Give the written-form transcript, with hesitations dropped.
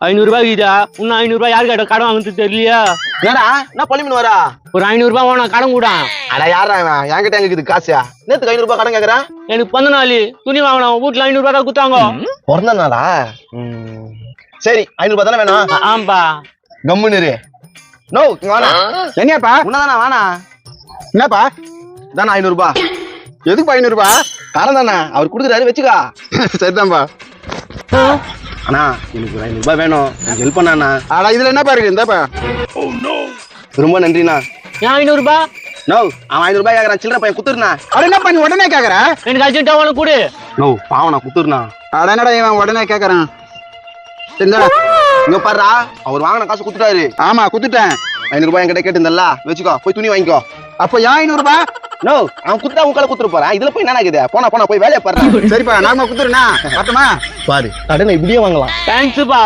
500 ரூபாய் இதா இன்னும் 500 ரூபாய் யாரு கேட்ட கடன் வாங்குறது தெரியலையா? என்னடா என்ன பழி வரா? ஒரு 500 ரூபாய் வேணும் கடன் கூட. அட யாரா என்கிட்ட எங்க இருக்குது காசு? நேத்துக்கு 500 ரூபாய் கடன் கேக்குறேன். எனக்கு பிறந்த நாள் துணி வாங்கணும், வீட்டுல 500 ரூபாய் தான் குத்தாங்க. பிறந்த நாளா? சரி 500 ரூபாய் தானே வேணும்? ஆம்பா கம்முன்னு நோ இங்க வாடா. என்னப்பா உன்னதானா வாடா. என்னப்பா தானே 500 ரூபாய். எதுக்கு 500 ரூபாய்? கடன் தானே அவர் கொடுக்குறாரு வச்சுக்கா. சரிதான்பா. அண்ணா எனக்கு ஒரு 500 ரூபாய் வேணும், எனக்கு ஹெல்ப் பண்ணா. ஆனா இதுல என்னப்பா இருக்கு? இந்தாப்பா. ரொம்ப நன்றிண்ணா. ஏன் 500 ரூபாய்? நோ அவன் 500 ரூபாய் கேக்குறான், சில்லற பையன் குத்துருண்ணா. அட என்னப்பா நீ உடனே கேக்குற? எனக்கு அர்ஜென்ட்டா வேணும் கூடு. நோ பாவம் நான் குத்துருண்ணா. அட என்னடா இவன் உடனே கேக்குறான்? சரிடா இங்க பாருடா, அவர் வாங்கின காசு குத்துட்டாரு. ஆமா குத்துட்டேன். 500 ரூபாய் என்கிட்ட கேட்டிருந்தல்ல, வச்சுக்கோ போய் துணி வாங்கிக்கோ. அப்ப ஏன் 500 ரூபாய்? நோ அவன் குத்துட்டா உன் கையில குத்துட்டு போறான், இதுல போய் என்ன இருக்குது? போனா போய் வேலையை பாரு. சரிப்பா நாம குத்துறேன்னா வரட்டுமா? பாரு கடனை இப்படியே வாங்கலாம். தேங்க்ஸ்ப்பா.